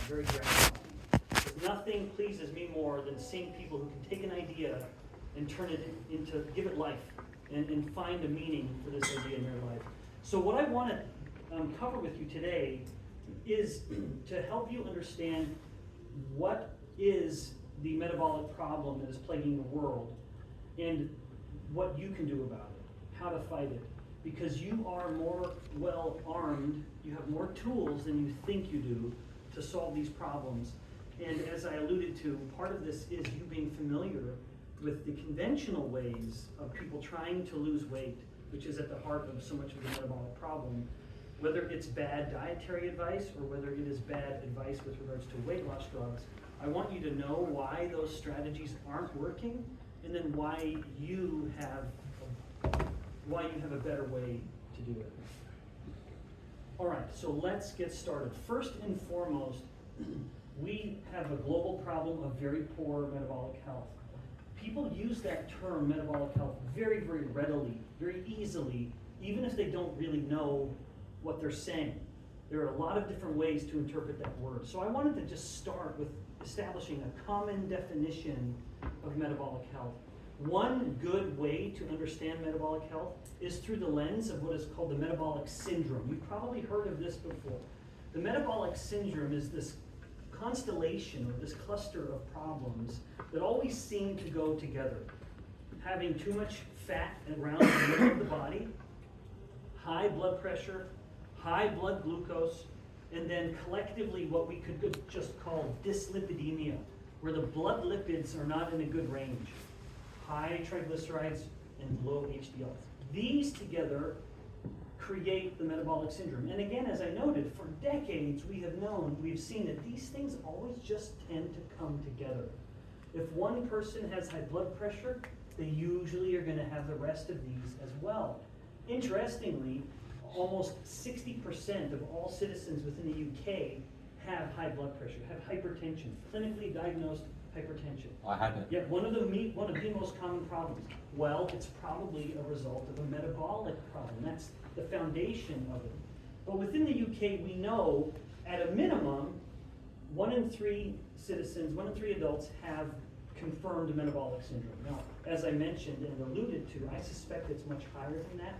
very gratifying. Because nothing pleases me more than seeing people who can take an idea and turn it into, give it life, and find a meaning for this idea in their life. So what I want to cover with you today is to help you understand what is the metabolic problem that is plaguing the world and what you can do about it, how to fight it. Because you are more well armed, you have more tools than you think you do to solve these problems. And as I alluded to, part of this is you being familiar with the conventional ways of people trying to lose weight, which is at the heart of so much of the metabolic problem. Whether it's bad dietary advice or whether it is bad advice with regards to weight loss drugs, I want you to know why those strategies aren't working, and then why you have a better way to do it. All right, so let's get started. First and foremost, we have a global problem of very poor metabolic health. People use that term, metabolic health, very, very readily, very easily, even if they don't really know what they're saying. There are a lot of different ways to interpret that word. So I wanted to just start with establishing a common definition of metabolic health. One good way to understand metabolic health is through the lens of what is called the metabolic syndrome. You've probably heard of this before. The metabolic syndrome is this constellation or this cluster of problems that always seem to go together. Having too much fat around the middle of the body, high blood pressure, high blood glucose, and then collectively what we could just call dyslipidemia, where the blood lipids are not in a good range. High triglycerides and low HDL. These together create the metabolic syndrome. And again, as I noted, for decades we've seen that these things always just tend to come together. If one person has high blood pressure, they usually are going to have the rest of these as well. Interestingly, almost 60% of all citizens within the UK have high blood pressure, have hypertension, clinically diagnosed hypertension. I had it. Yeah, one of the most common problems. Well, it's probably a result of a metabolic problem. That's the foundation of it. But within the UK, we know at a minimum, 1 in 3 citizens, 1 in 3 adults have confirmed metabolic syndrome. Now, as I mentioned and alluded to, I suspect it's much higher than that.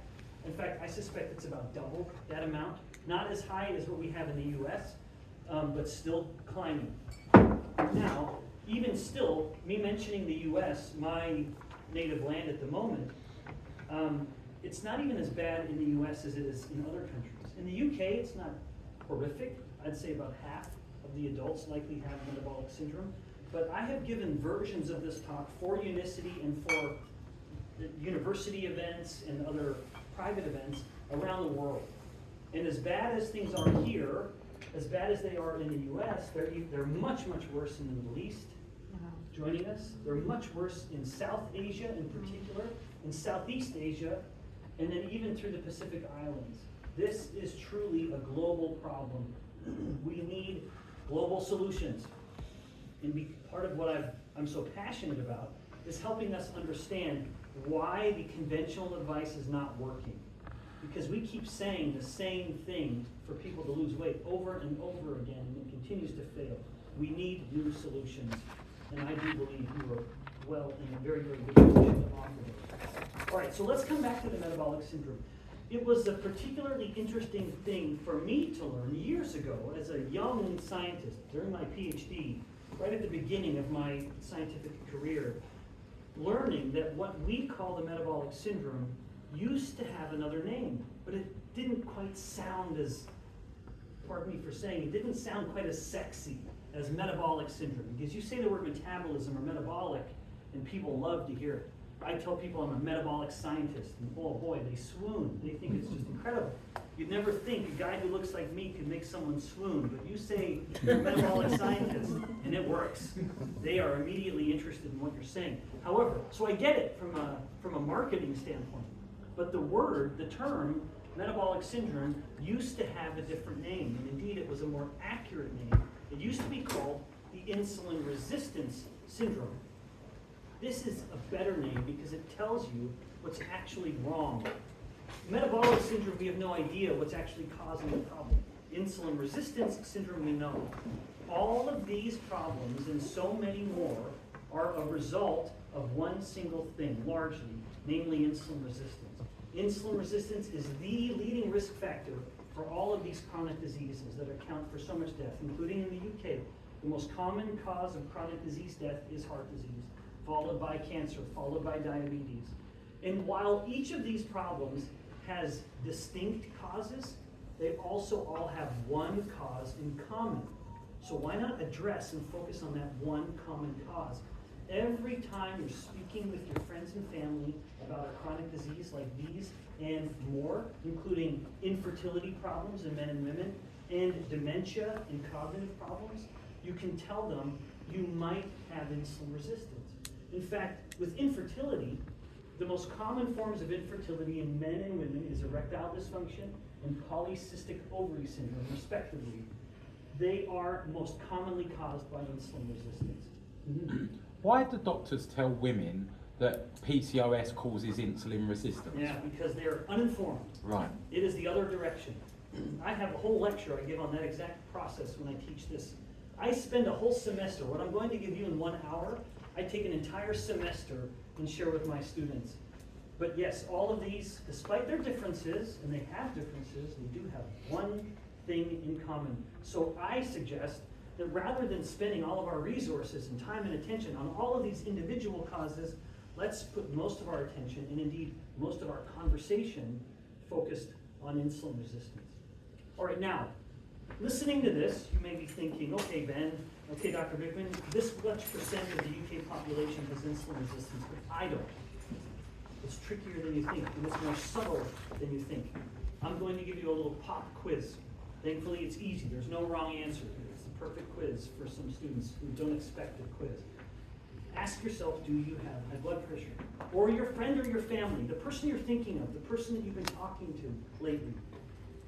In fact, I suspect it's about double that amount. Not as high as what we have in the US, but still climbing. Now, even still, me mentioning the US, my native land at the moment, it's not even as bad in the US as it is in other countries. In the UK, it's not horrific. I'd say about half of the adults likely have metabolic syndrome. But I have given versions of this talk for Unicity and for university events and other private events around the world. And as bad as things are here, as bad as they are in the US, they're much, much worse in the Middle East. Joining us. They're much worse in South Asia in particular, in Southeast Asia, and then even through the Pacific Islands. This is truly a global problem. We need global solutions. And part of what I'm so passionate about is helping us understand why the conventional advice is not working. Because we keep saying the same thing for people to lose weight over and over again, and it continues to fail. We need new solutions. And I do believe you are well in a very, very good position to offer it. All right, so let's come back to the metabolic syndrome. It was a particularly interesting thing for me to learn years ago as a young scientist during my PhD, right at the beginning of my scientific career, learning that what we call the metabolic syndrome used to have another name, but it didn't quite sound as, pardon me for saying, it didn't sound quite as sexy as metabolic syndrome, because you say the word metabolism or metabolic and people love to hear it. I tell people I'm a metabolic scientist, and oh boy, they swoon. They think it's just incredible. You'd never think a guy who looks like me could make someone swoon, but you say you're a metabolic scientist and it works. They are immediately interested in what you're saying. However, so I get it from a marketing standpoint, but the term metabolic syndrome used to have a different name, and indeed it was a more accurate name. It used to be called the insulin resistance syndrome. This is a better name because it tells you what's actually wrong. Metabolic syndrome, we have no idea what's actually causing the problem. Insulin resistance syndrome, we know. All of these problems and so many more are a result of one single thing, largely, namely insulin resistance. Insulin resistance is the leading risk factor for all of these chronic diseases that account for so much death, including in the UK. The most common cause of chronic disease death is heart disease, followed by cancer, followed by diabetes. And while each of these problems has distinct causes, they also all have one cause in common. So why not address and focus on that one common cause? Every time you're speaking with your friends and family about a chronic disease like these and more, including infertility problems in men and women, and dementia and cognitive problems, you can tell them you might have insulin resistance. In fact, with infertility, the most common forms of infertility in men and women is erectile dysfunction and polycystic ovary syndrome, respectively. They are most commonly caused by insulin resistance. Mm-hmm. Why do doctors tell women that PCOS causes insulin resistance? Yeah, because they're uninformed. Right. It is the other direction. I have a whole lecture I give on that exact process when I teach this. I spend a whole semester. What I'm going to give you in 1 hour, I take an entire semester and share with my students. But yes, all of these, despite their differences, and they have differences, they do have one thing in common. So I suggest that rather than spending all of our resources and time and attention on all of these individual causes, let's put most of our attention, and indeed most of our conversation, focused on insulin resistance. All right, now, listening to this, you may be thinking, okay, Ben, okay, Dr. Bikman, this much percent of the UK population has insulin resistance, but I don't. It's trickier than you think, and it's more subtle than you think. I'm going to give you a little pop quiz. Thankfully, it's easy. There's no wrong answer here. It's the perfect quiz for some students who don't expect a quiz. Ask yourself, do you have high blood pressure? Or your friend or your family, the person you're thinking of, the person that you've been talking to lately,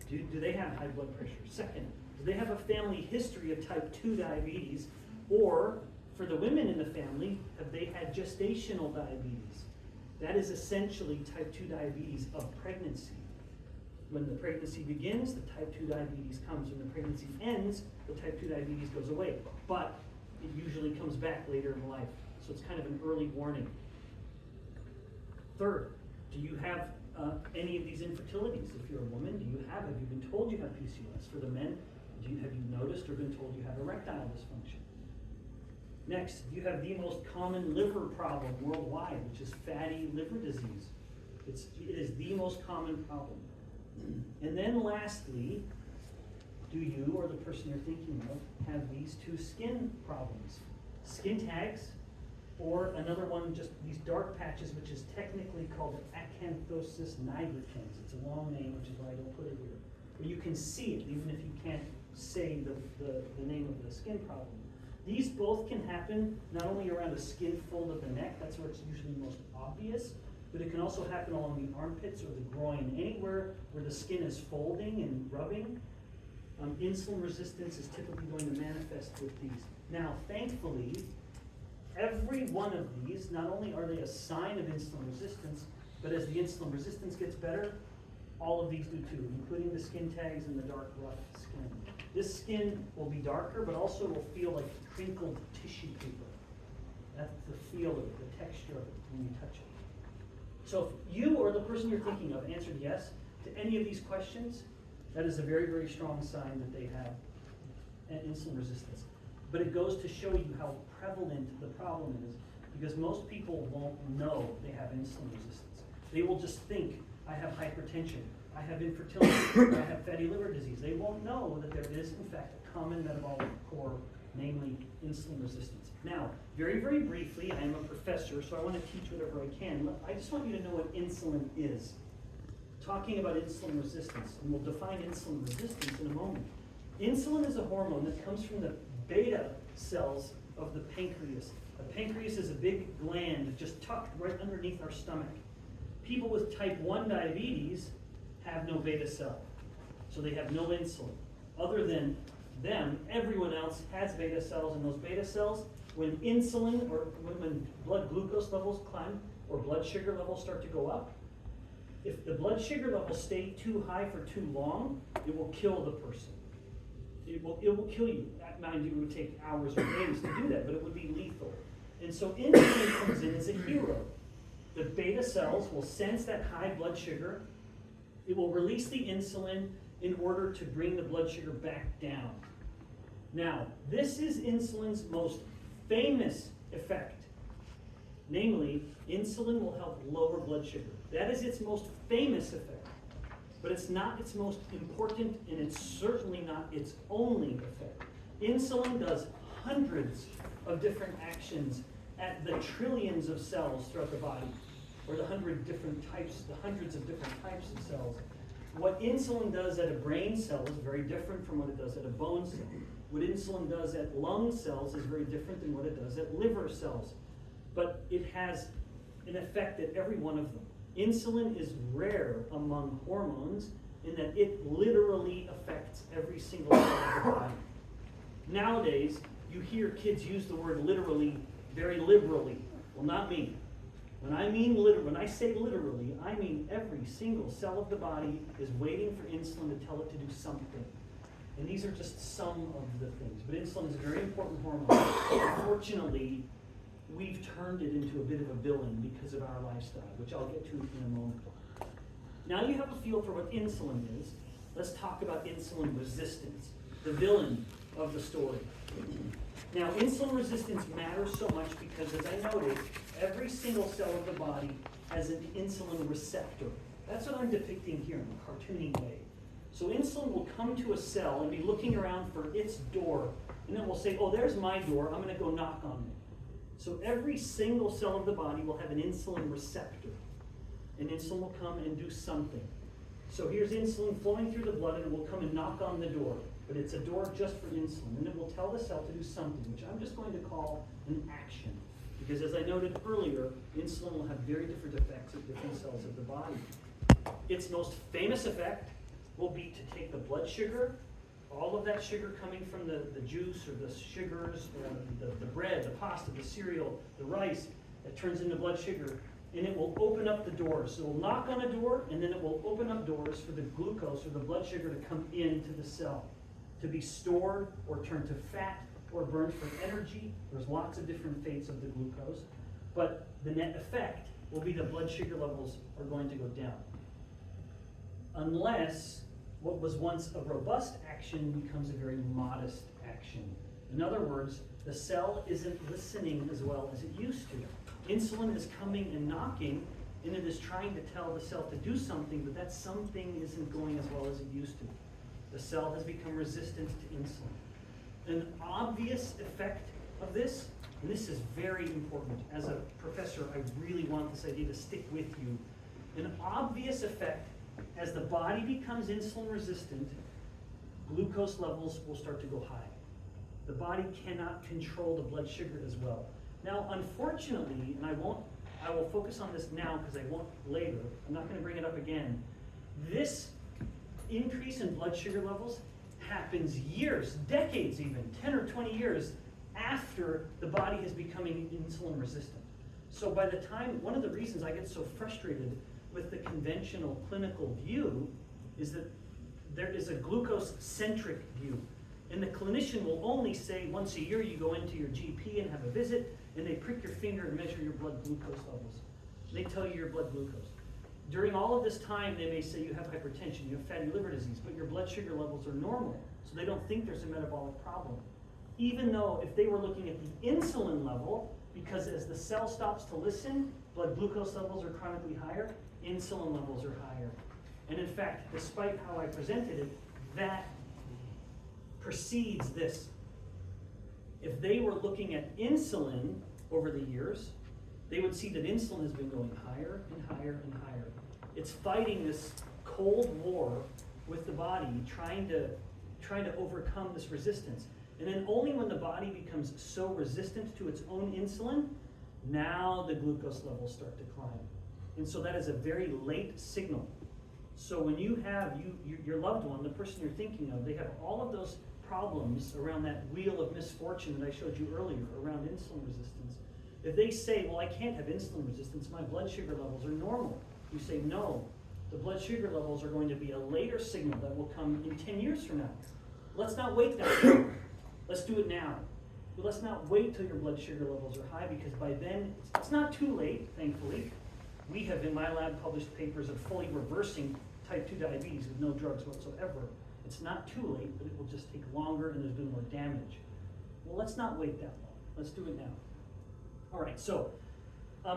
do they have high blood pressure? Second, do they have a family history of type 2 diabetes? Or, for the women in the family, have they had gestational diabetes? That is essentially type 2 diabetes of pregnancy. When the pregnancy begins, the type 2 diabetes comes. When the pregnancy ends, the type 2 diabetes goes away. But it usually comes back later in life. So it's kind of an early warning. Third, do you have any of these infertilities? If you're a woman, have you been told you have PCOS? For the men, have you noticed or been told you have erectile dysfunction? Next, you have the most common liver problem worldwide, which is fatty liver disease. It is the most common problem. And then lastly, do you or the person you're thinking of have these two skin problems? Skin tags, or another one, just these dark patches, which is technically called acanthosis nigricans. It's a long name, which is why I don't put it here. But you can see it, even if you can't say the name of the skin problem. These both can happen not only around a skin fold of the neck, that's where it's usually most obvious, but it can also happen along the armpits or the groin, anywhere where the skin is folding and rubbing. Insulin resistance is typically going to manifest with these. Now, thankfully, every one of these, not only are they a sign of insulin resistance, but as the insulin resistance gets better, all of these do too, including the skin tags and the dark rough skin. This skin will be darker, but also will feel like crinkled tissue paper. That's the feel of it, the texture of it when you touch it. So if you or the person you're thinking of answered yes to any of these questions, that is a very, very strong sign that they have an insulin resistance. But it goes to show you how prevalent the problem is, because most people won't know they have insulin resistance. They will just think, I have hypertension, I have infertility, or I have fatty liver disease. They won't know that there is, in fact, a common metabolic core, namely insulin resistance. Now, very, very briefly, I am a professor, so I want to teach whatever I can. I just want you to know what insulin is. Talking about insulin resistance, and we'll define insulin resistance in a moment. Insulin is a hormone that comes from the beta cells of the pancreas. The pancreas is a big gland just tucked right underneath our stomach. People with type 1 diabetes have no beta cell, so they have no insulin. Other than them, everyone else has beta cells, and those beta cells, when insulin or when blood glucose levels climb or blood sugar levels start to go up, if the blood sugar levels stay too high for too long, it will kill the person. it will kill you. Mind you, it would take hours or days to do that, but it would be lethal. And so insulin comes in as a hero. The beta cells will sense that high blood sugar. It will release the insulin in order to bring the blood sugar back down. Now, this is insulin's most famous effect. Namely, insulin will help lower blood sugar. That is its most famous effect. But it's not its most important, and it's certainly not its only effect. Insulin does hundreds of different actions at the trillions of cells throughout the body, or the hundreds of different types of cells. What insulin does at a brain cell is very different from what it does at a bone cell. What insulin does at lung cells is very different than what it does at liver cells. But it has an effect at every one of them. Insulin is rare among hormones in that it literally affects every single cell of the body. Nowadays, you hear kids use the word literally very liberally. Well, not me. When I say literally, I mean every single cell of the body is waiting for insulin to tell it to do something. And these are just some of the things. But insulin is a very important hormone. Unfortunately, we've turned it into a bit of a villain because of our lifestyle, which I'll get to in a moment. Now you have a feel for what insulin is. Let's talk about insulin resistance, the villain of the story. Now, insulin resistance matters so much because, as I noted, every single cell of the body has an insulin receptor. That's what I'm depicting here in a cartoony way. So insulin will come to a cell and be looking around for its door, and then we'll say, oh, there's my door, I'm going to go knock on it. So every single cell of the body will have an insulin receptor, and insulin will come and do something. So here's insulin flowing through the blood, and it will come and knock on the door. But it's a door just for insulin, and it will tell the cell to do something, which I'm just going to call an action. Because as I noted earlier, insulin will have very different effects at different cells of the body. Its most famous effect will be to take the blood sugar, all of that sugar coming from the juice or the sugars, the bread, the pasta, the cereal, the rice, that turns into blood sugar, and it will open up the doors. So it will knock on a door, and then it will open up doors for the glucose or the blood sugar to come into the cell, to be stored or turned to fat or burned for energy. There's lots of different fates of the glucose, but the net effect will be the blood sugar levels are going to go down. Unless what was once a robust action becomes a very modest action. In other words, the cell isn't listening as well as it used to. Insulin is coming and knocking, and it is trying to tell the cell to do something, but that something isn't going as well as it used to. The cell has become resistant to insulin. An obvious effect of this, and this is very important, as a professor, I really want this idea to stick with you. An obvious effect, as the body becomes insulin resistant, glucose levels will start to go high. The body cannot control the blood sugar as well. Now, unfortunately, and I will focus on this now because I won't later, I'm not going to bring it up again, this increase in blood sugar levels happens years, decades even, 10 or 20 years after the body is becoming insulin resistant. So by the time, one of the reasons I get so frustrated with the conventional clinical view is that there is a glucose-centric view. And the clinician will only say once a year you go into your GP and have a visit, and they prick your finger and measure your blood glucose levels. They tell you your blood glucose. During all of this time, they may say you have hypertension, you have fatty liver disease, but your blood sugar levels are normal, so they don't think there's a metabolic problem. Even though if they were looking at the insulin level, because as the cell stops to listen, blood glucose levels are chronically higher, insulin levels are higher. And in fact, despite how I presented it, that precedes this. If they were looking at insulin over the years, they would see that insulin has been going higher and higher and higher. It's fighting this cold war with the body, trying to overcome this resistance. And then only when the body becomes so resistant to its own insulin, now the glucose levels start to climb. And so that is a very late signal. So when you have your loved one, the person you're thinking of, they have all of those problems around that wheel of misfortune that I showed you earlier around insulin resistance. If they say, well, I can't have insulin resistance, my blood sugar levels are normal. You say, no, the blood sugar levels are going to be a later signal that will come in 10 years from now. Let's not wait that long. Let's do it now. But let's not wait till your blood sugar levels are high, because by then, it's not too late, thankfully. We have in my lab published papers of fully reversing type 2 diabetes with no drugs whatsoever. It's not too late, but it will just take longer and there's been more damage. Well, let's not wait that long. Let's do it now. All right, so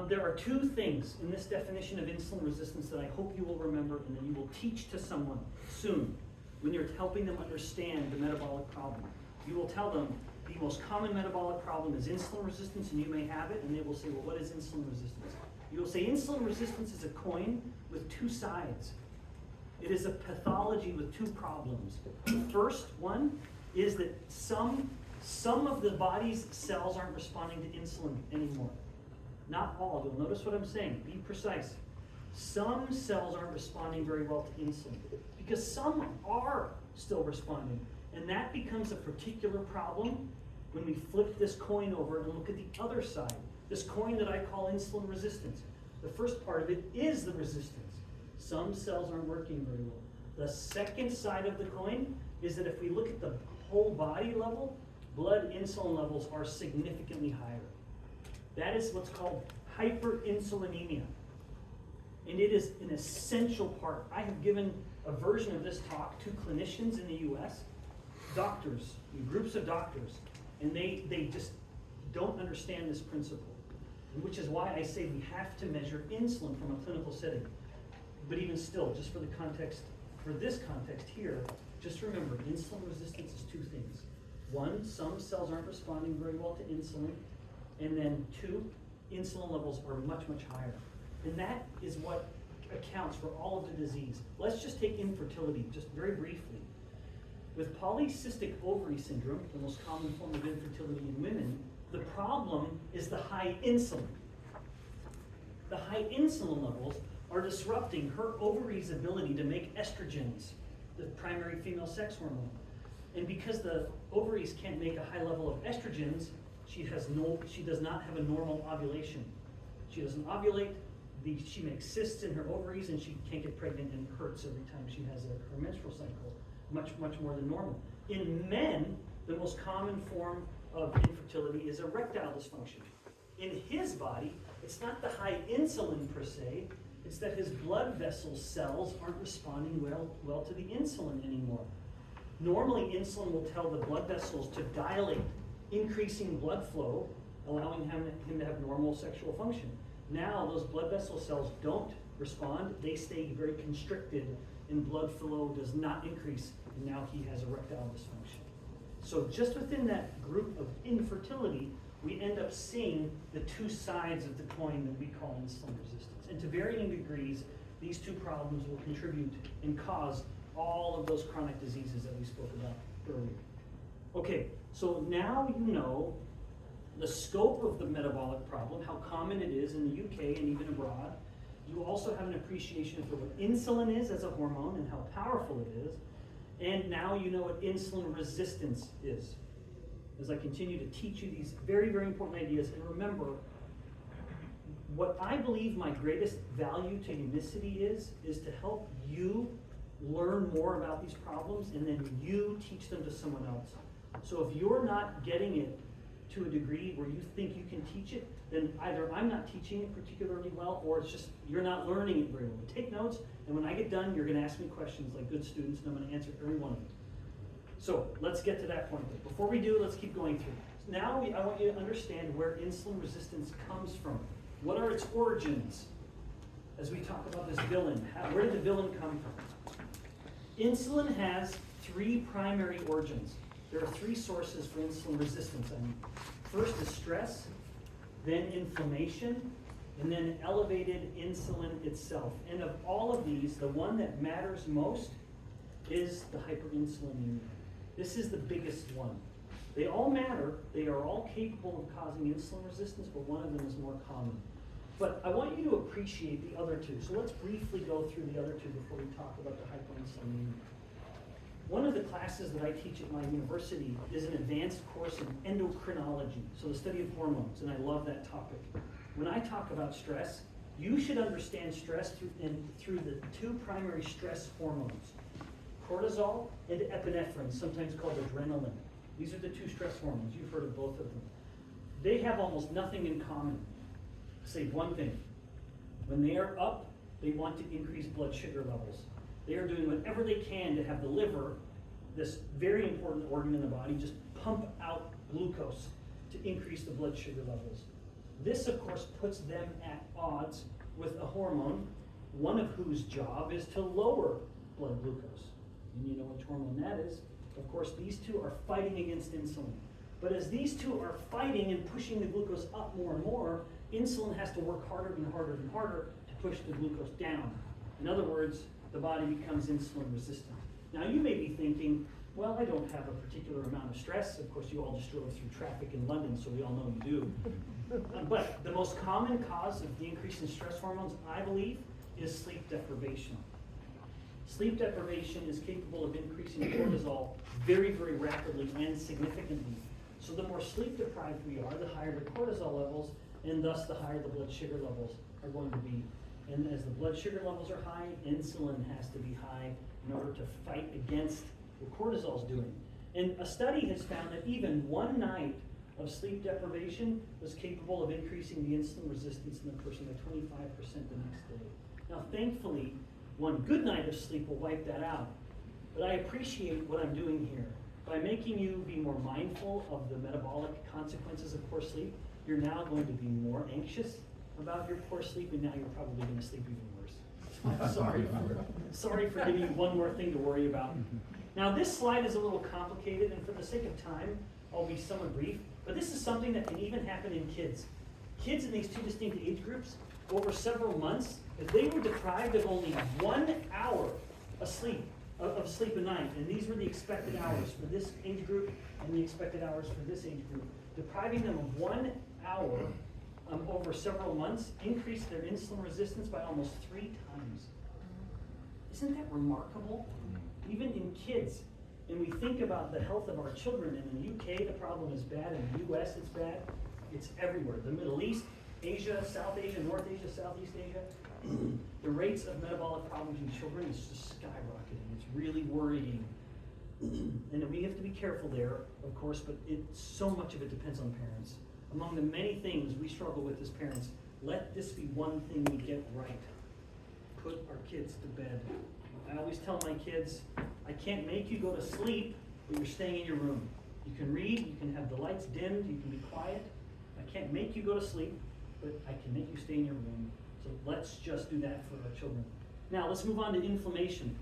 there are two things in this definition of insulin resistance that I hope you will remember and that you will teach to someone soon when you're helping them understand the metabolic problem. You will tell them the most common metabolic problem is insulin resistance, and you may have it, and they will say, well, what is insulin resistance? You will say insulin resistance is a coin with two sides. It is a pathology with two problems. The first one is that some of the body's cells aren't responding to insulin anymore. Not all. You'll notice what I'm saying. Be precise. Some cells aren't responding very well to insulin because some are still responding. And that becomes a particular problem when we flip this coin over and look at the other side. This coin that I call insulin resistance. The first part of it is the resistance. Some cells aren't working very well. The second side of the coin is that if we look at the whole body level, blood insulin levels are significantly higher. That is what's called hyperinsulinemia. And it is an essential part. I have given a version of this talk to clinicians in the US, doctors, groups of doctors, and they just don't understand this principle. Which is why I say we have to measure insulin from a clinical setting. But even still, just for the context, for this context here, just remember, insulin resistance is two things. One, some cells aren't responding very well to insulin. And then two, insulin levels are much, much higher. And that is what accounts for all of the disease. Let's just take infertility, just very briefly. With polycystic ovary syndrome, the most common form of infertility in women, the problem is the high insulin. The high insulin levels are disrupting her ovary's ability to make estrogens, the primary female sex hormone. And because the ovaries can't make a high level of estrogens, she does not have a normal ovulation. She doesn't ovulate, she makes cysts in her ovaries, and she can't get pregnant, and it hurts every time she has her menstrual cycle, much, much more than normal. In men, the most common form of infertility is erectile dysfunction. In his body, it's not the high insulin per se, it's that his blood vessel cells aren't responding well to the insulin anymore. Normally, insulin will tell the blood vessels to dilate, increasing blood flow, allowing him to have normal sexual function. Now, those blood vessel cells don't respond, they stay very constricted, and blood flow does not increase, and now he has erectile dysfunction. So just within that group of infertility, we end up seeing the two sides of the coin that we call insulin resistance. And to varying degrees, these two problems will contribute and cause all of those chronic diseases that we spoke about earlier. Okay, so now you know the scope of the metabolic problem, how common it is in the UK and even abroad. You also have an appreciation for what insulin is as a hormone and how powerful it is. And now you know what insulin resistance is. As I continue to teach you these very, very important ideas, and remember, what I believe my greatest value to Unicity is to help you learn more about these problems, and then you teach them to someone else. So if you're not getting it to a degree where you think you can teach it, then either I'm not teaching it particularly well, or it's just you're not learning it very well. Take notes, and when I get done, you're going to ask me questions like good students, and I'm going to answer every one of them. So let's get to that point. Before we do, let's keep going through. Now I want you to understand where insulin resistance comes from. What are its origins? As we talk about this villain, where did the villain come from? Insulin has three primary origins. There are three sources for insulin resistance. First is stress, then inflammation, and then elevated insulin itself. And of all of these, the one that matters most is the hyperinsulinemia. This is the biggest one. They all matter. They are all capable of causing insulin resistance, but one of them is more common. But I want you to appreciate the other two. So let's briefly go through the other two before we talk about the hyperinsulinemia. One of the classes that I teach at my university is an advanced course in endocrinology, so the study of hormones, and I love that topic. When I talk about stress, you should understand stress through the two primary stress hormones, cortisol and epinephrine, sometimes called adrenaline. These are the two stress hormones. You've heard of both of them. They have almost nothing in common, save one thing. When they are up, they want to increase blood sugar levels. They are doing whatever they can to have the liver, this very important organ in the body, just pump out glucose to increase the blood sugar levels. This, of course, puts them at odds with a hormone, one of whose job is to lower blood glucose. And you know which hormone that is. Of course, these two are fighting against insulin. But as these two are fighting and pushing the glucose up more and more, insulin has to work harder and harder and harder to push the glucose down. In other words, the body becomes insulin resistant. Now you may be thinking, well, I don't have a particular amount of stress. Of course, you all just drove through traffic in London, so we all know you do. But the most common cause of the increase in stress hormones, I believe, is sleep deprivation. Sleep deprivation is capable of increasing cortisol very, very rapidly and significantly. So the more sleep deprived we are, the higher the cortisol levels, and thus the higher the blood sugar levels are going to be. And as the blood sugar levels are high, insulin has to be high in order to fight against what cortisol is doing. And a study has found that even one night of sleep deprivation was capable of increasing the insulin resistance in the person by 25% the next day. Now, thankfully, one good night of sleep will wipe that out. But I appreciate what I'm doing here. By making you be more mindful of the metabolic consequences of poor sleep, you're now going to be more anxious about your poor sleep, and now you're probably going to sleep even worse. Sorry for giving you one more thing to worry about. Now, this slide is a little complicated, and for the sake of time, I'll be somewhat brief. But this is something that can even happen in kids. Kids in these two distinct age groups, over several months, if they were deprived of only 1 hour of sleep a night, and these were the expected hours for this age group and the expected hours for this age group, depriving them of 1 hour over several months increased their insulin resistance by almost 3 times. Isn't that remarkable? Even in kids, and we think about the health of our children. In the UK, the problem is bad. In the US, it's bad. It's everywhere. The Middle East, Asia, South Asia, North Asia, Southeast Asia, the rates of metabolic problems in children is just skyrocketing. It's really worrying. And we have to be careful there, of course, but so much of it depends on parents. Among the many things we struggle with as parents, let this be one thing we get right. Put our kids to bed. I always tell my kids, I can't make you go to sleep, but you're staying in your room. You can read, you can have the lights dimmed, you can be quiet. I can't make you go to sleep, but I can make you stay in your room. So let's just do that for our children. Now let's move on to inflammation.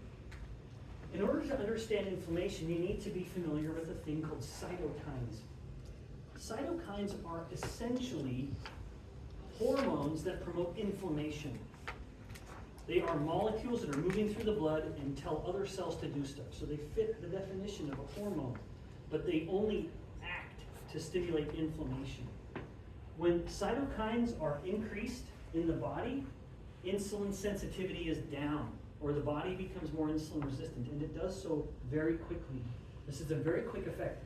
In order to understand inflammation, you need to be familiar with a thing called cytokines. Cytokines are essentially hormones that promote inflammation. They are molecules that are moving through the blood and tell other cells to do stuff. So they fit the definition of a hormone, but they only act to stimulate inflammation. When cytokines are increased in the body, insulin sensitivity is down, or the body becomes more insulin resistant, and it does so very quickly. This is a very quick effect.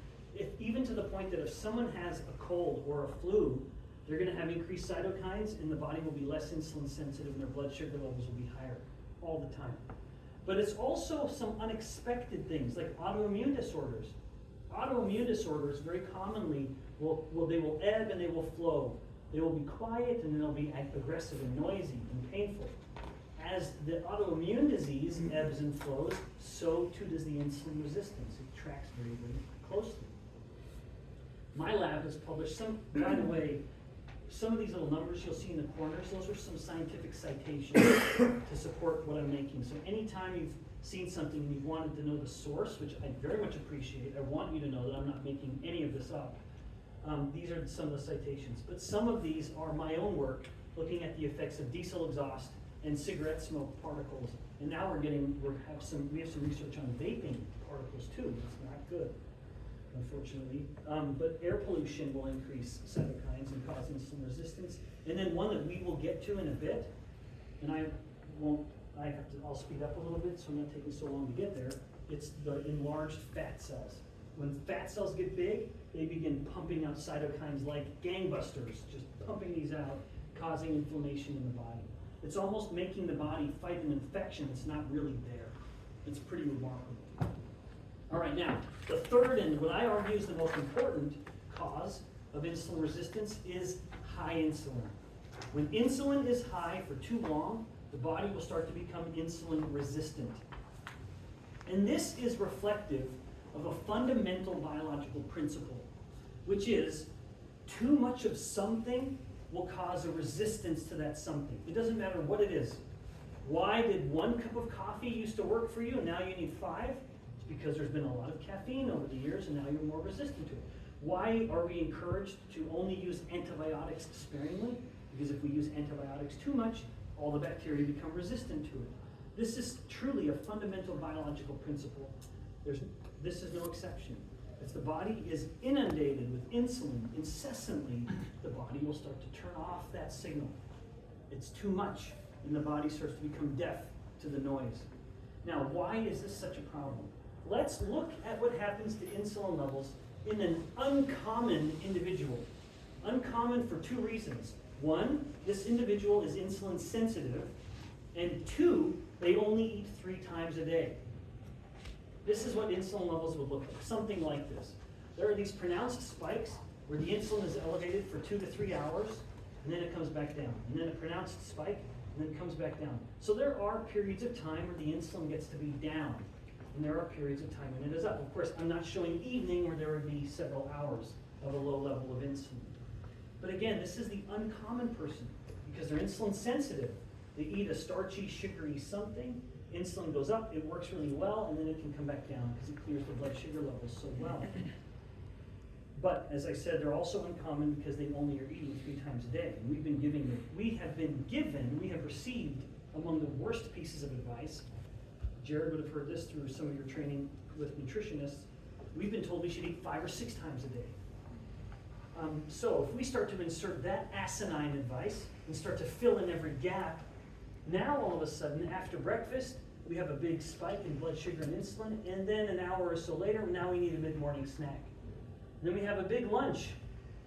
Even to the point that if someone has a cold or a flu, they're going to have increased cytokines, and the body will be less insulin sensitive, and their blood sugar levels will be higher all the time. But it's also some unexpected things, like autoimmune disorders. Autoimmune disorders very commonly they will ebb and they will flow. They will be quiet and then they'll be aggressive and noisy and painful. As the autoimmune disease ebbs and flows, so too does the insulin resistance. It tracks very, very closely. My lab has published some, by the way, some of these little numbers you'll see in the corners, those are some scientific citations to support what I'm making. So anytime you've seen something and you've wanted to know the source, which I very much appreciate, I want you to know that I'm not making any of this up. These are some of the citations. But some of these are my own work, looking at the effects of diesel exhaust and cigarette smoke particles. And now we have some research on vaping particles too. It's not good, unfortunately. But air pollution will increase cytokines and cause insulin resistance. And then one that we will get to in a bit, and I'll speed up a little bit so I'm not taking so long to get there. It's the enlarged fat cells. When fat cells get big, they begin pumping out cytokines like gangbusters, just pumping these out, causing inflammation in the body. It's almost making the body fight an infection that's not really there. It's pretty remarkable. All right, now, the third and what I argue is the most important cause of insulin resistance is high insulin. When insulin is high for too long, the body will start to become insulin resistant. And this is reflective of a fundamental biological principle, which is too much of something will cause a resistance to that something. It doesn't matter what it is. Why did 1 cup of coffee used to work for you and now you need 5? It's because there's been a lot of caffeine over the years and now you're more resistant to it. Why are we encouraged to only use antibiotics sparingly? Because if we use antibiotics too much, all the bacteria become resistant to it. This is truly a fundamental biological principle. This is no exception. If the body is inundated with insulin incessantly, the body will start to turn off that signal. It's too much, and the body starts to become deaf to the noise. Now, why is this such a problem? Let's look at what happens to insulin levels in an uncommon individual. Uncommon for 2 reasons. 1, this individual is insulin sensitive, and 2, they only eat 3 times a day. This is what insulin levels would look like, something like this. There are these pronounced spikes where the insulin is elevated for 2 to 3 hours, and then it comes back down. And then a pronounced spike, and then it comes back down. So there are periods of time where the insulin gets to be down, and there are periods of time when it is up. Of course, I'm not showing evening where there would be several hours of a low level of insulin. But again, this is the uncommon person because they're insulin sensitive. They eat a starchy, sugary something, insulin goes up, it works really well, and then it can come back down because it clears the blood sugar levels so well. But as I said, they're also uncommon because they only are eating 3 times a day. And we have received among the worst pieces of advice. Jared would have heard this through some of your training with nutritionists. We've been told we should eat 5 or 6 times a day. So if we start to insert that asinine advice and start to fill in every gap, now all of a sudden after breakfast we have a big spike in blood sugar and insulin, and then an hour or so later now we need a mid-morning snack. Then we have a big lunch,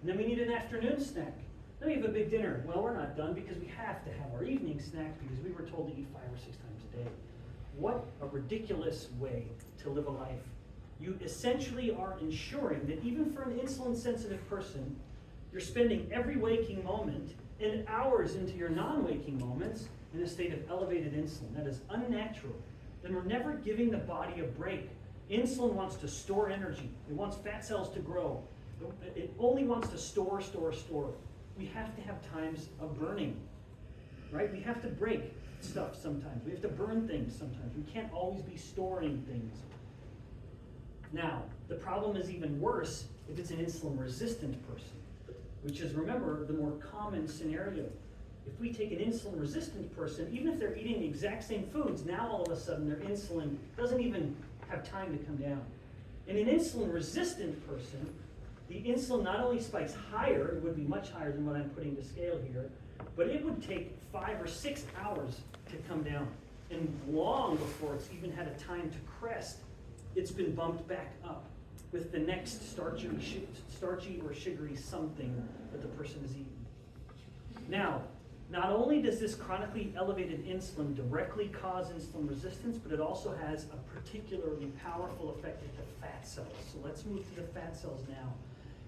and then we need an afternoon snack. Then we have a big dinner. Well, we're not done because we have to have our evening snack because we were told to eat 5 or 6 times a day. What a ridiculous way to live a life. You essentially are ensuring that even for an insulin-sensitive person, you're spending every waking moment and hours into your non-waking moments in a state of elevated insulin. That is unnatural. Then we're never giving the body a break. Insulin wants to store energy. It wants fat cells to grow. It only wants to store. We have to have times of burning, right? We have to break stuff sometimes. We have to burn things sometimes. We can't always be storing things. Now, the problem is even worse if it's an insulin-resistant person, which is, remember, the more common scenario. If we take an insulin-resistant person, even if they're eating the exact same foods, now all of a sudden their insulin doesn't even have time to come down. In an insulin-resistant person, the insulin not only spikes higher, it would be much higher than what I'm putting to scale here, but it would take 5 or 6 hours to come down. And long before it's even had a time to crest, it's been bumped back up with the next starchy or sugary something that the person is eating. Now, not only does this chronically elevated insulin directly cause insulin resistance, but it also has a particularly powerful effect at the fat cells. So let's move to the fat cells now.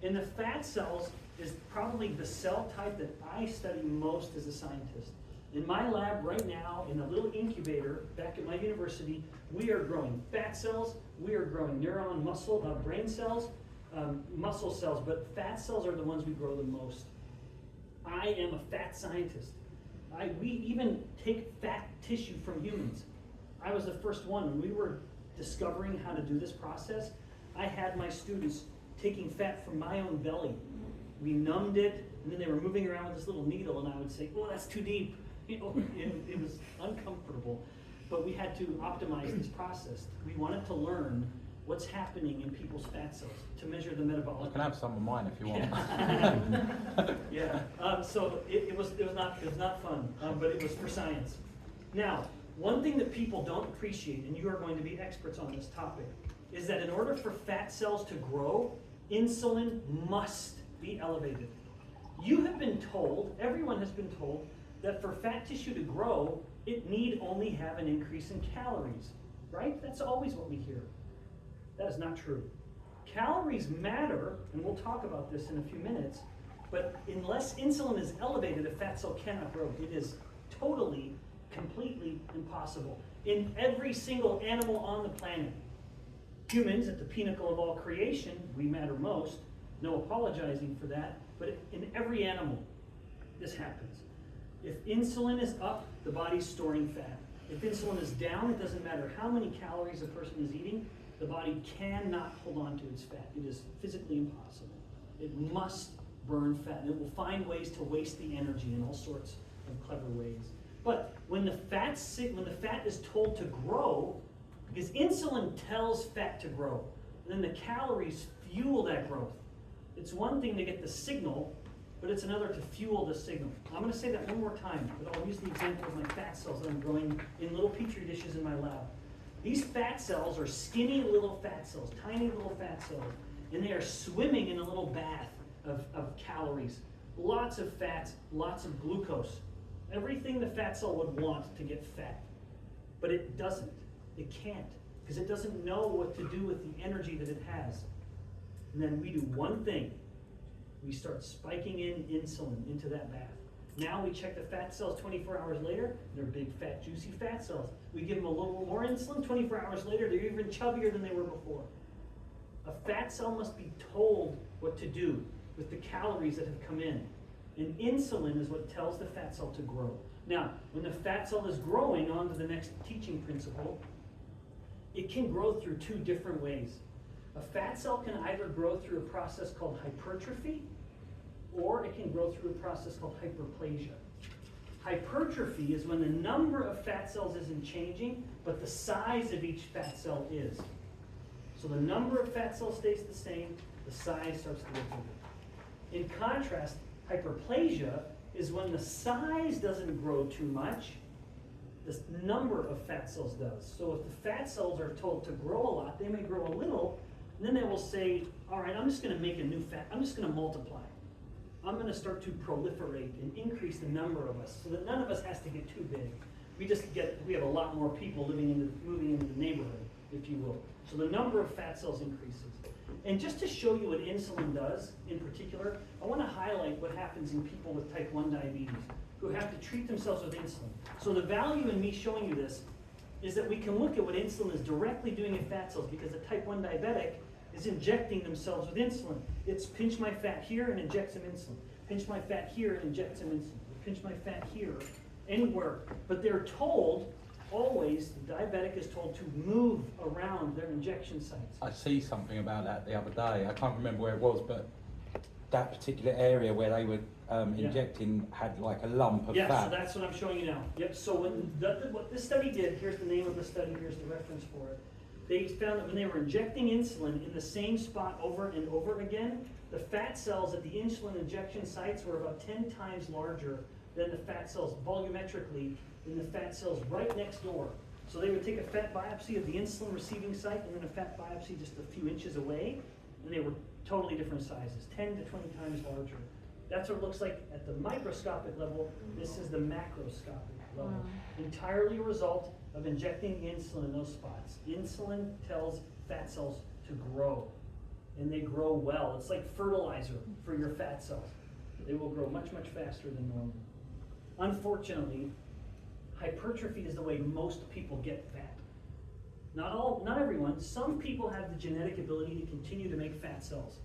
And the fat cells is probably the cell type that I study most as a scientist. In my lab right now, in a little incubator back at my university, we are growing fat cells, we are growing brain cells, muscle cells, but fat cells are the ones we grow the most. I am a fat scientist. We even take fat tissue from humans. I was the first one. When we were discovering how to do this process, I had my students taking fat from my own belly. We numbed it, and then they were moving around with this little needle, and I would say, oh, that's too deep. It was uncomfortable, but we had to optimize this process. We wanted to learn what's happening in people's fat cells to measure the metabolic. You can have some of mine if you want. Yeah. So it was not fun, but it was for science. Now, one thing that people don't appreciate, and you are going to be experts on this topic, is that in order for fat cells to grow, insulin must be elevated. You have been told, everyone has been told, that for fat tissue to grow, it need only have an increase in calories, right? That's always what we hear. That is not true. Calories matter, and we'll talk about this in a few minutes, but unless insulin is elevated, a fat cell cannot grow. It is totally, completely impossible. In every single animal on the planet, humans at the pinnacle of all creation, we matter most, no apologizing for that, but in every animal, this happens. If insulin is up, the body's storing fat. If insulin is down, it doesn't matter how many calories a person is eating, the body cannot hold on to its fat. It is physically impossible. It must burn fat, and it will find ways to waste the energy in all sorts of clever ways. But when the fat is told to grow, because insulin tells fat to grow, and then the calories fuel that growth. It's one thing to get the signal, but it's another to fuel the signal. I'm going to say that one more time, but I'll use the example of my fat cells that I'm growing in little petri dishes in my lab. These fat cells are skinny little fat cells, tiny little fat cells, and they are swimming in a little bath of calories. Lots of fats, lots of glucose. Everything the fat cell would want to get fat. But it doesn't. It can't, because it doesn't know what to do with the energy that it has. And then we do one thing. We start spiking in insulin into that bath. Now we check the fat cells 24 hours later, they're big, fat, juicy fat cells. We give them a little more insulin, 24 hours later, they're even chubbier than they were before. A fat cell must be told what to do with the calories that have come in. And insulin is what tells the fat cell to grow. Now, when the fat cell is growing, on to the next teaching principle, it can grow through two different ways. A fat cell can either grow through a process called hypertrophy, or it can grow through a process called hyperplasia. Hypertrophy is when the number of fat cells isn't changing, but the size of each fat cell is. So the number of fat cells stays the same, the size starts to get bigger. In contrast, hyperplasia is when the size doesn't grow too much, the number of fat cells does. So if the fat cells are told to grow a lot, they may grow a little, and then they will say, all right, I'm just going to make a new fat, I'm just going to multiply. I'm going to start to proliferate and increase the number of us so that none of us has to get too big. We have a lot more people moving into the neighborhood, if you will. So the number of fat cells increases. And just to show you what insulin does in particular, I want to highlight what happens in people with type 1 diabetes who have to treat themselves with insulin. So the value in me showing you this is that we can look at what insulin is directly doing in fat cells, because a type 1 diabetic is injecting themselves with insulin. It's pinch my fat here and inject some insulin. Pinch my fat here and inject some insulin. Pinch my fat here, anywhere. But they're told, always, the diabetic is told to move around their injection sites. I see something about that the other day. I can't remember where it was, but that particular area where they were injecting had like a lump of fat. Yeah, so that's what I'm showing you now. Yep, so what this study did, here's the name of the study, here's the reference for it. They found that when they were injecting insulin in the same spot over and over again, the fat cells at the insulin injection sites were about 10 times larger than the fat cells volumetrically in the fat cells right next door. So they would take a fat biopsy of the insulin receiving site and then a fat biopsy just a few inches away, and they were totally different sizes, 10 to 20 times larger. That's what it looks like at the microscopic level. This is the macroscopic level. Wow. Entirely a result of injecting insulin in those spots. Insulin tells fat cells to grow, and they grow well. It's like fertilizer for your fat cells. They will grow much, much faster than normal. Unfortunately, hypertrophy is the way most people get fat. Not everyone. Some people have the genetic ability to continue to make fat cells.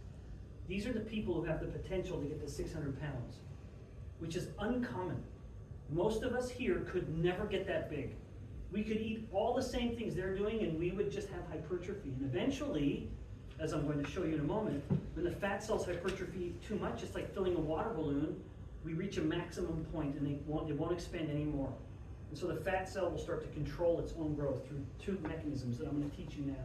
These are the people who have the potential to get to 600 pounds, which is uncommon. Most of us here could never get that big. We could eat all the same things they're doing and we would just have hypertrophy. And eventually, as I'm going to show you in a moment, when the fat cells hypertrophy too much, it's like filling a water balloon, we reach a maximum point and it won't expand anymore. And so the fat cell will start to control its own growth through two mechanisms that I'm going to teach you now.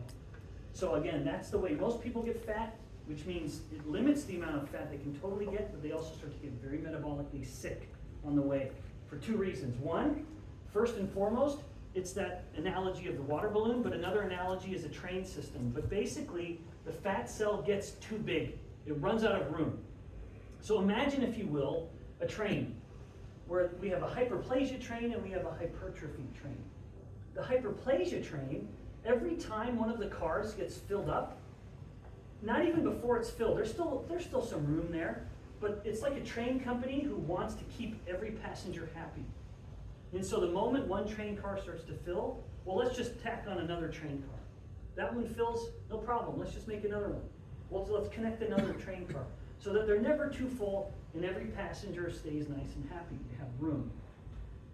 So again, that's the way most people get fat, which means it limits the amount of fat they can totally get, but they also start to get very metabolically sick on the way for two reasons. One, first and foremost, it's that analogy of the water balloon, but another analogy is a train system. But basically, the fat cell gets too big. It runs out of room. So imagine, if you will, a train where we have a hyperplasia train and we have a hypertrophy train. The hyperplasia train every time one of the cars gets filled up, not even before it's filled, there's still some room there, but it's like a train company who wants to keep every passenger happy. And so the moment one train car starts to fill, well, let's just tack on another train car. That one fills, no problem, let's just make another one. Well, so let's connect another train car. So that they're never too full and every passenger stays nice and happy, you have room.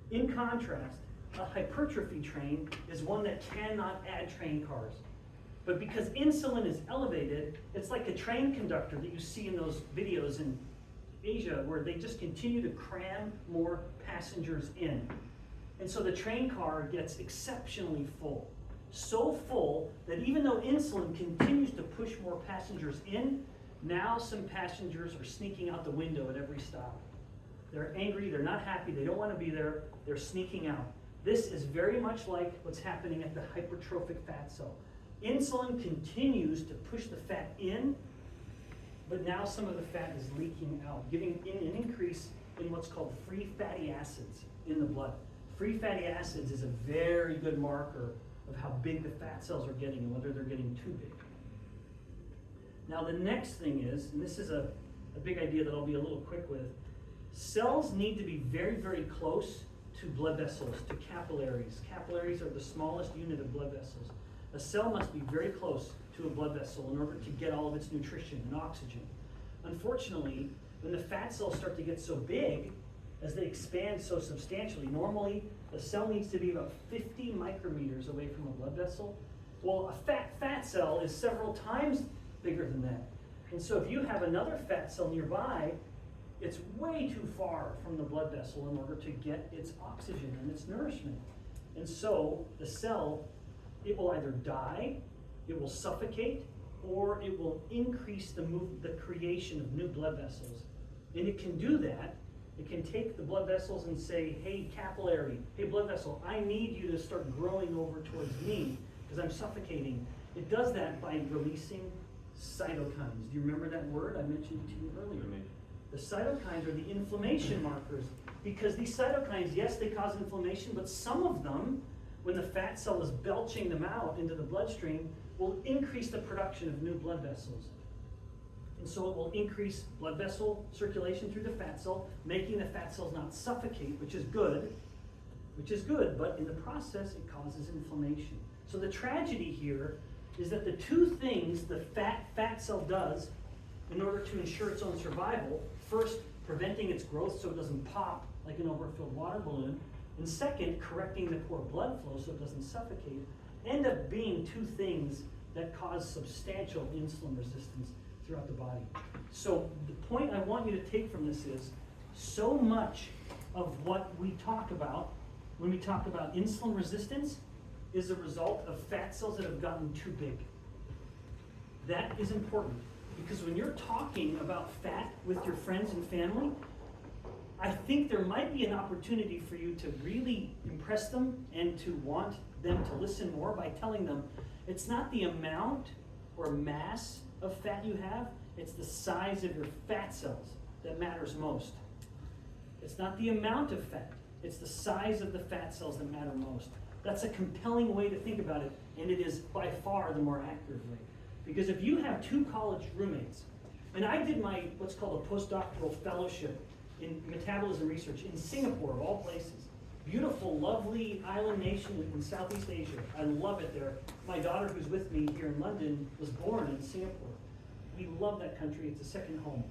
In contrast, a hypertrophy train is one that cannot add train cars. But because insulin is elevated, it's like a train conductor that you see in those videos in Asia where they just continue to cram more passengers in. And so the train car gets exceptionally full. So full that even though insulin continues to push more passengers in, now some passengers are sneaking out the window at every stop. They're angry, they're not happy, they don't want to be there, they're sneaking out. This is very much like what's happening at the hypertrophic fat cell. Insulin continues to push the fat in, but now some of the fat is leaking out, giving an increase in what's called free fatty acids in the blood. Free fatty acids is a very good marker of how big the fat cells are getting and whether they're getting too big. Now the next thing is, and this is a big idea that I'll be a little quick with, cells need to be very, very close to blood vessels, to capillaries. Capillaries are the smallest unit of blood vessels. A cell must be very close to a blood vessel in order to get all of its nutrition and oxygen. Unfortunately, when the fat cells start to get so big, as they expand so substantially, normally a cell needs to be about 50 micrometers away from a blood vessel. Well, a fat cell is several times bigger than that. And so if you have another fat cell nearby, it's way too far from the blood vessel in order to get its oxygen and its nourishment. And so the cell, it will either die, it will suffocate, or it will increase the creation of new blood vessels. And it can do that. It can take the blood vessels and say, hey capillary, hey blood vessel, I need you to start growing over towards me because I'm suffocating. It does that by releasing cytokines. Do you remember that word? I mentioned it to you earlier. The cytokines are the inflammation markers because these cytokines, yes, they cause inflammation, but some of them, when the fat cell is belching them out into the bloodstream, will increase the production of new blood vessels. And so it will increase blood vessel circulation through the fat cell, making the fat cells not suffocate, which is good, but in the process it causes inflammation. So the tragedy here is that the two things the fat cell does in order to ensure its own survival, first, preventing its growth so it doesn't pop like an overfilled water balloon, and second, correcting the poor blood flow so it doesn't suffocate, end up being two things that cause substantial insulin resistance throughout the body. So the point I want you to take from this is, so much of what we talk about when we talk about insulin resistance is a result of fat cells that have gotten too big. That is important because when you're talking about fat with your friends and family, I think there might be an opportunity for you to really impress them and to want them to listen more by telling them it's not the amount or mass of fat you have, it's the size of your fat cells that matters most. It's not the amount of fat, it's the size of the fat cells that matter most. That's a compelling way to think about it, and it is by far the more accurate way. Because if you have two college roommates, and I did my what's called a postdoctoral fellowship in metabolism research in Singapore, of all places. Beautiful, lovely island nation in Southeast Asia. I love it there. My daughter, who's with me here in London, was born in Singapore. We love that country. It's a second home.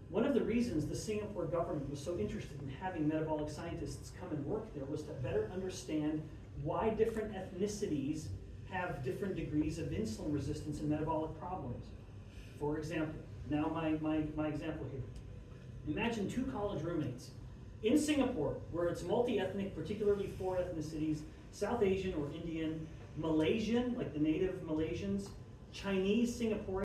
One of the reasons the Singapore government was so interested in having metabolic scientists come and work there was to better understand why different ethnicities have different degrees of insulin resistance and metabolic problems. For example, now my example here. Imagine two college roommates in Singapore, where it's multi-ethnic, particularly four ethnicities: South Asian or Indian, Malaysian, like the native Malaysians, Chinese, Singaporean,